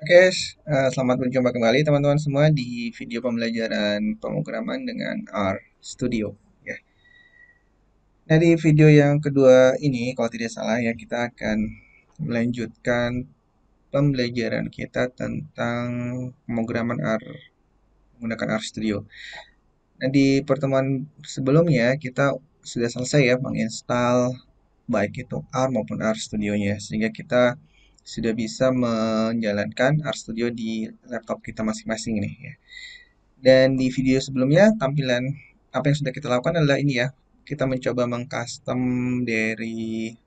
Selamat berjumpa kembali teman-teman semua di video pembelajaran pemrograman dengan R Studio. Ya. Nah, di video yang kedua ini, kalau tidak salah ya, kita akan melanjutkan pembelajaran kita tentang pemrograman R menggunakan R Studio. Nah, di pertemuan sebelumnya kita sudah selesai ya menginstal baik itu R maupun R Studio-nya, sehingga kita sudah bisa menjalankan R Studio di laptop kita masing-masing nih ya. Dan di video sebelumnya, tampilan apa yang sudah kita lakukan adalah ini ya. Kita mencoba mengcustom dari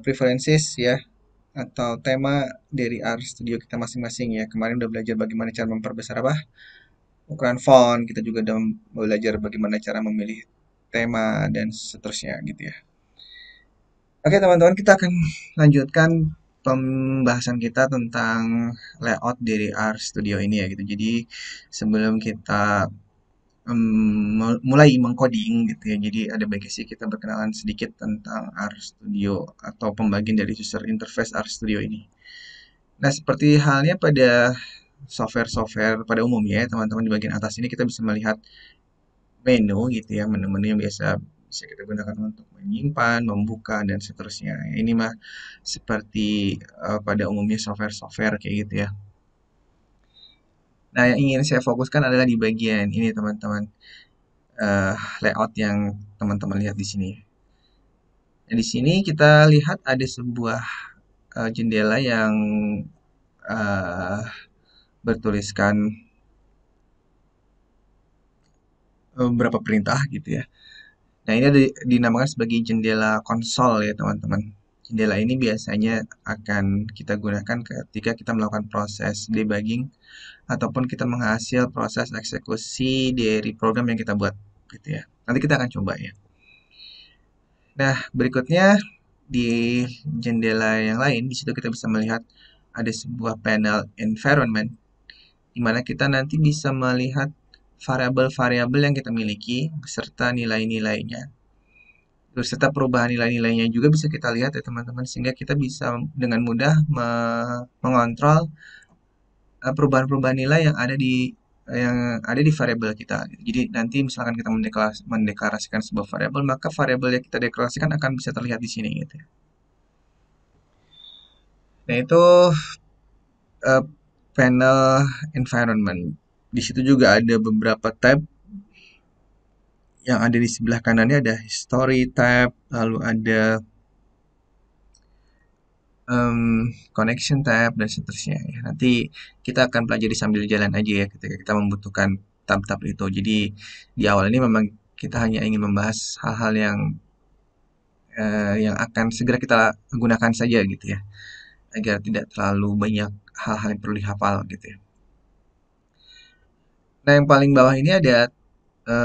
preferences ya, atau tema dari R Studio kita masing-masing ya. Kemarin udah belajar bagaimana cara memperbesar apa? Ukuran font. Kita juga udah belajar bagaimana cara memilih tema dan seterusnya gitu ya. Oke teman-teman, kita akan lanjutkan pembahasan kita tentang layout dari R Studio ini ya gitu. Jadi sebelum kita mulai mengcoding gitu ya. Jadi ada baiknya sih kita berkenalan sedikit tentang R Studio atau pembagian dari user interface R Studio ini. Nah, seperti halnya pada software-software pada umumnya, ya, teman-teman di bagian atas ini kita bisa melihat menu gitu ya, menu-menu yang biasa bisa kita gunakan untuk menyimpan, membuka, dan seterusnya. Ini mah seperti pada umumnya software-software kayak gitu ya. Nah, yang ingin saya fokuskan adalah di bagian ini teman-teman. Layout yang teman-teman lihat di sini. Nah, di sini kita lihat ada sebuah jendela yang uh, bertuliskan beberapa perintah gitu ya. Nah, ini dinamakan sebagai jendela konsol ya teman-teman. Jendela ini biasanya akan kita gunakan ketika kita melakukan proses debugging ataupun kita menghasil proses eksekusi dari program yang kita buat gitu ya. Nanti kita akan coba ya. Nah, berikutnya di jendela yang lain, di situ kita bisa melihat ada sebuah panel environment, di mana kita nanti bisa melihat variabel-variabel yang kita miliki beserta nilai-nilainya. Beserta perubahan nilai-nilainya juga bisa kita lihat ya teman-teman, sehingga kita bisa dengan mudah mengontrol perubahan-perubahan nilai yang ada di variabel kita. Jadi nanti misalkan kita mendeklarasikan sebuah variabel, maka variabel yang kita deklarasikan akan bisa terlihat di sini gitu ya. Nah, itu eh, panel environment. Di situ juga ada beberapa tab yang ada di sebelah kanannya, ada history tab, lalu ada connection tab dan seterusnya ya. Nanti kita akan pelajari sambil jalan aja ya ketika kita membutuhkan tab-tab itu. Jadi di awal ini memang kita hanya ingin membahas hal-hal yang akan segera kita gunakan saja gitu ya, agar tidak terlalu banyak hal-hal yang perlu dihafal gitu ya. Nah, yang paling bawah ini ada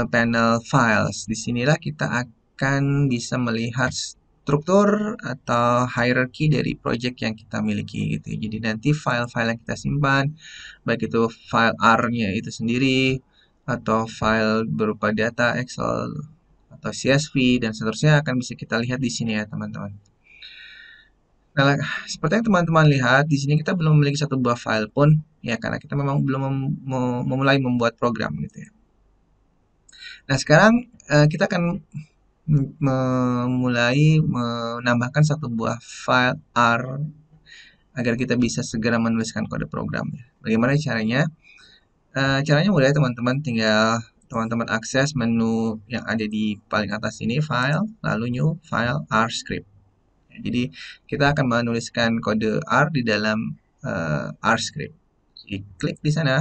panel files. Disinilah kita akan bisa melihat struktur atau hierarchy dari project yang kita miliki gitu ya. Jadi nanti file-file yang kita simpan, baik itu file R-nya itu sendiri atau file berupa data Excel atau CSV dan seterusnya akan bisa kita lihat di sini ya teman-teman. Nah, seperti yang teman-teman lihat di sini kita belum memiliki satu buah file pun ya, karena kita memang belum memulai membuat program gitu ya. Nah, sekarang kita akan memulai menambahkan satu buah file R agar kita bisa segera menuliskan kode program. Bagaimana caranya? Caranya mudah ya teman-teman, tinggal teman-teman akses menu yang ada di paling atas ini, file, lalu new, file, R script. Jadi kita akan menuliskan kode R di dalam R script. Jadi klik di sana.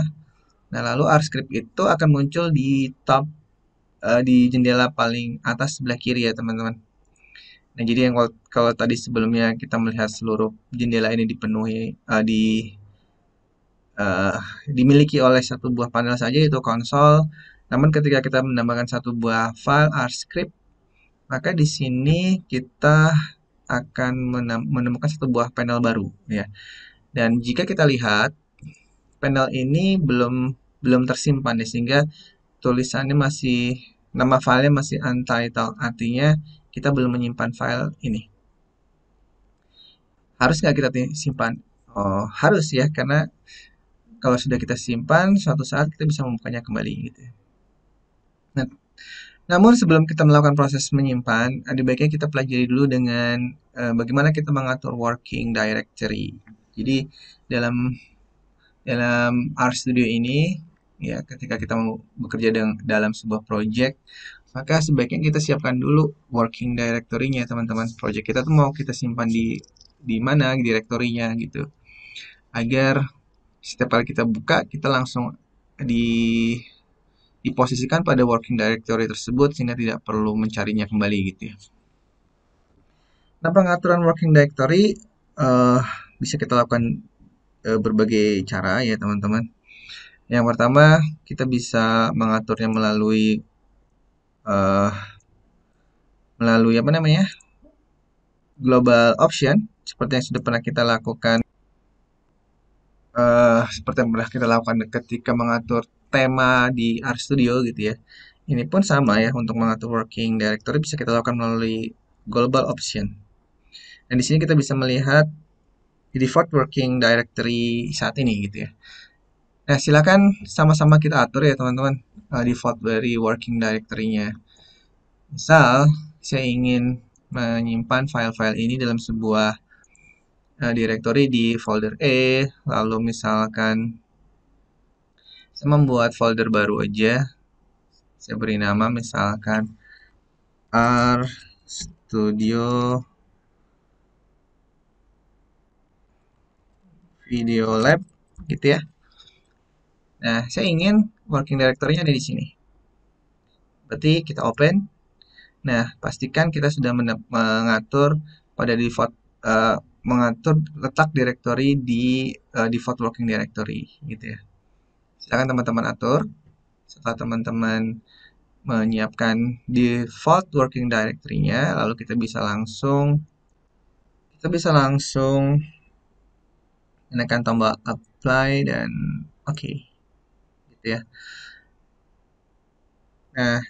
Nah, lalu R script itu akan muncul di top di jendela paling atas sebelah kiri ya teman-teman. Nah, jadi yang kalau tadi sebelumnya kita melihat seluruh jendela ini dipenuhi uh, dimiliki oleh satu buah panel saja yaitu konsol. Namun ketika kita menambahkan satu buah file R script, maka di sini kita akan menemukan satu buah panel baru ya. Dan jika kita lihat panel ini belum tersimpan ya, sehingga tulisannya masih nama filenya masih untitled, artinya kita belum menyimpan file ini. Harus nggak kita simpan? Oh, harus ya, karena kalau sudah kita simpan, suatu saat kita bisa membukanya kembali gitu ya. Nah, namun sebelum kita melakukan proses menyimpan, ada baiknya kita pelajari dulu dengan bagaimana kita mengatur working directory. Jadi dalam dalam RStudio ini, ya ketika kita mau bekerja dalam sebuah project, maka sebaiknya kita siapkan dulu working directory-nya teman-teman. Project kita tuh mau kita simpan di mana direktorinya gitu, agar setiap kali kita buka kita langsung di diposisikan pada working directory tersebut sehingga tidak perlu mencarinya kembali gitu ya. Nah, pengaturan working directory eh, bisa kita lakukan berbagai cara ya teman-teman. Yang pertama, kita bisa mengaturnya eh, melalui apa namanya? Global option seperti yang sudah pernah kita lakukan seperti yang pernah kita lakukan ketika mengatur tema di RStudio gitu ya. Ini pun sama ya, untuk mengatur working directory bisa kita lakukan melalui global option. Dan di sini kita bisa melihat default working directory saat ini gitu ya. Nah, silakan sama-sama kita atur ya teman-teman, default dari working directory-nya. Misal, saya ingin menyimpan file-file ini dalam sebuah directory di folder E, lalu misalkan saya membuat folder baru aja, saya beri nama misalkan R Studio Video Lab gitu ya. Nah, saya ingin working directory-nya ada di sini. Berarti kita open. Nah, pastikan kita sudah mengatur pada default mengatur letak directory di default working directory gitu ya. Silakan teman-teman atur. Setelah teman-teman menyiapkan default working directory-nya, lalu kita bisa langsung menekan tombol apply dan oke, gitu ya. Nah,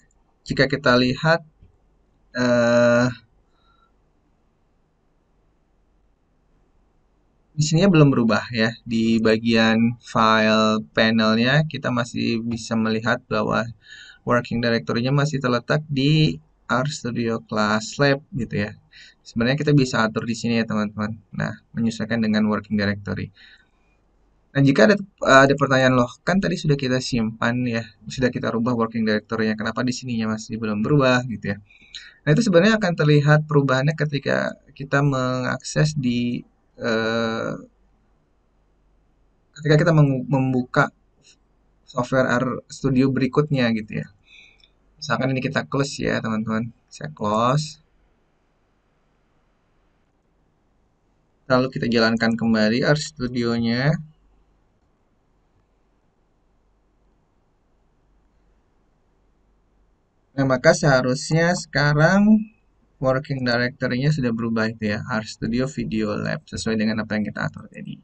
jika kita lihat eh di sini belum berubah ya. Di bagian file panelnya kita masih bisa melihat bahwa working directory-nya masih terletak di RStudio Class Lab gitu ya. Sebenarnya kita bisa atur di sini ya teman-teman. Nah, menyesuaikan dengan working directory. Nah, jika ada pertanyaan loh, kan tadi sudah kita simpan ya, sudah kita rubah working directory-nya, kenapa di sininya masih belum berubah gitu ya. Nah, itu sebenarnya akan terlihat perubahannya ketika kita mengakses eh, ketika kita membuka software RStudio berikutnya gitu ya. Misalkan ini kita close ya teman-teman. Saya close. Lalu kita jalankan kembali RStudio-nya. Nah, maka seharusnya sekarang working directory-nya sudah berubah itu ya. RStudio Video Lab sesuai dengan apa yang kita atur tadi.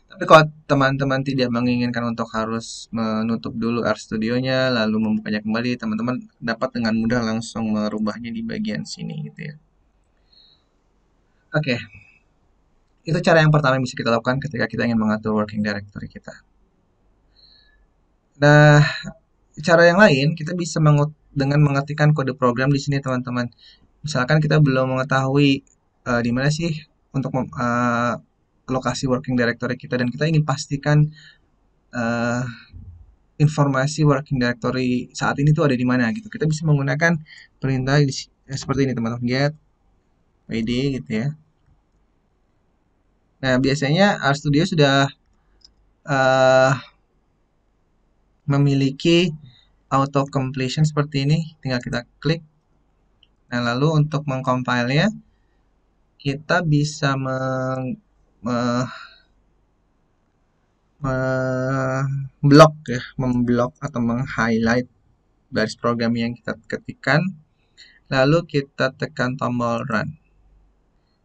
Tapi kalau teman-teman tidak menginginkan untuk harus menutup dulu RStudio-nya lalu membukanya kembali, teman-teman dapat dengan mudah langsung merubahnya di bagian sini gitu ya. Oke, itu cara yang pertama yang bisa kita lakukan ketika kita ingin mengatur working directory kita. Nah, cara yang lain kita bisa dengan mengetikkan kode program di sini teman-teman. Misalkan kita belum mengetahui di mana sih untuk lokasi working directory kita dan kita ingin pastikan eh, informasi working directory saat ini tuh ada di mana gitu. Kita bisa menggunakan perintah seperti ini teman-teman, get id gitu ya. Nah, biasanya RStudio sudah eh, memiliki auto completion seperti ini, tinggal kita klik. Nah, lalu untuk mengcompile-nya kita bisa memblok ya, memblok atau meng-highlight baris program yang kita ketikkan, lalu kita tekan tombol run.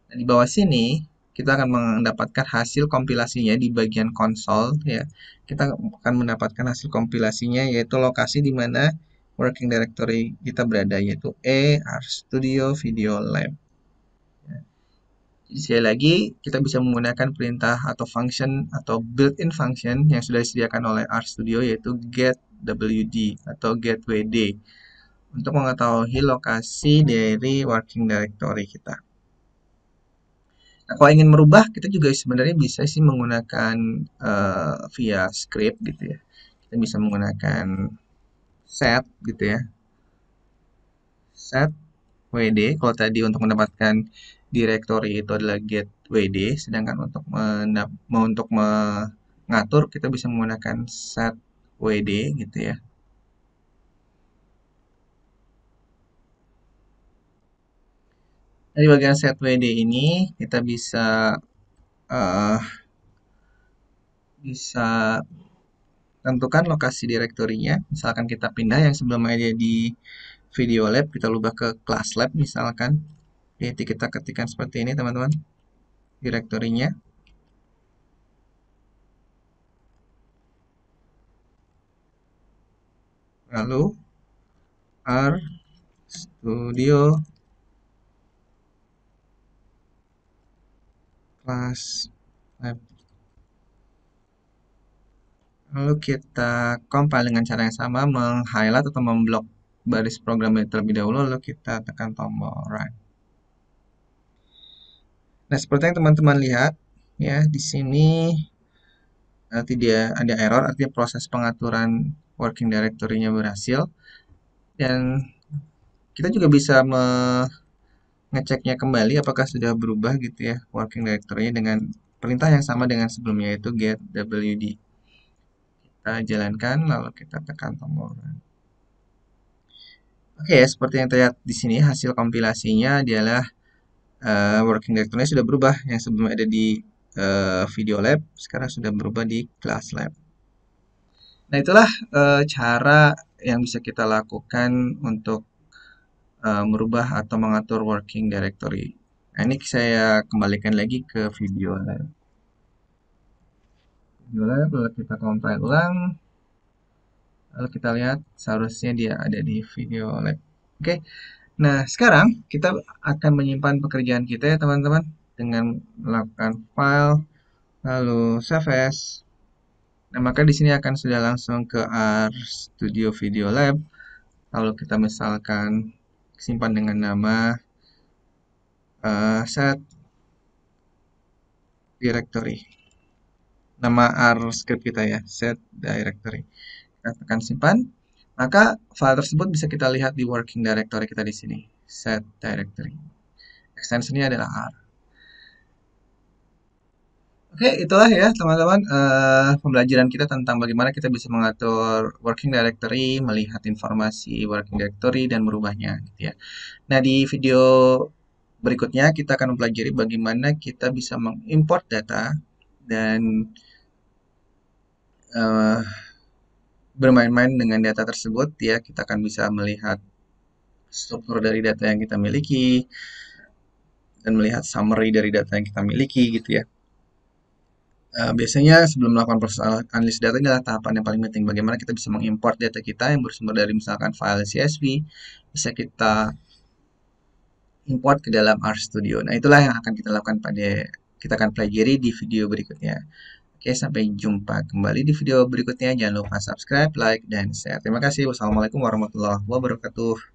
Nah, di bawah sini kita akan mendapatkan hasil kompilasinya di bagian konsol ya. Kita akan mendapatkan hasil kompilasinya yaitu lokasi di mana working directory kita berada yaitu RStudio Video Lab. Jadi sekali lagi, kita bisa menggunakan perintah atau function atau built-in function yang sudah disediakan oleh RStudio yaitu getWD atau getWD untuk mengetahui lokasi dari working directory kita. Nah, kalau ingin merubah, kita juga sebenarnya bisa sih menggunakan via script gitu ya. Kita bisa menggunakan set gitu ya. Set WD. Kalau tadi untuk mendapatkan directory itu adalah get WD, sedangkan untuk mengatur kita bisa menggunakan set WD gitu ya. Dari bagian set WD ini kita eh, bisa tentukan lokasi direktorinya. Misalkan kita pindah yang sebelumnya ada di video lab, kita ubah ke class lab misalkan. Jadi kita ketikkan seperti ini teman-teman, direktorinya. Lalu R Studio Class Lab. Lalu kita compile dengan cara yang sama, meng-highlight atau memblok baris program terlebih dahulu, lalu kita tekan tombol run. Nah, seperti yang teman-teman lihat, ya di sini tidak ada error, artinya proses pengaturan working directory-nya berhasil. Dan kita juga bisa mengeceknya kembali apakah sudah berubah gitu ya working directory-nya dengan perintah yang sama dengan sebelumnya, yaitu getWD. Kita jalankan, lalu kita tekan tombol run. Oke, seperti yang terlihat di sini hasil kompilasinya adalah working directory sudah berubah. Yang sebelumnya ada di video lab, sekarang sudah berubah di class lab. Nah, itulah cara yang bisa kita lakukan untuk merubah atau mengatur working directory. Nah, ini saya kembalikan lagi ke video lab. Video lab, lalu kita compile ulang. Lalu kita lihat seharusnya dia ada di video lab. Oke, nah sekarang kita akan menyimpan pekerjaan kita ya teman-teman dengan melakukan file, lalu save as. Nah, maka di sini akan sudah langsung ke RStudio Video Lab. Lalu kita misalkan simpan dengan nama set directory. Nama R script kita ya, set directory. Kita tekan simpan. Maka file tersebut bisa kita lihat di working directory kita di sini, set directory. Ekstensinya adalah R. Oke, itulah ya teman-teman pembelajaran kita tentang bagaimana kita bisa mengatur working directory, melihat informasi working directory dan merubahnya gitu ya. Nah, di video berikutnya kita akan mempelajari bagaimana kita bisa mengimport data dan eh, bermain-main dengan data tersebut ya. Kita akan bisa melihat struktur dari data yang kita miliki dan melihat summary dari data yang kita miliki gitu ya. Biasanya sebelum melakukan proses analisis data ini adalah tahapan yang paling penting. Bagaimana kita bisa mengimport data kita yang bersumber dari misalkan file CSV, bisa kita import ke dalam RStudio. Nah, itulah yang akan kita lakukan kita akan pelajari di video berikutnya. Oke, sampai jumpa kembali di video berikutnya. Jangan lupa subscribe, like, dan share. Terima kasih. Wassalamualaikum warahmatullahi wabarakatuh.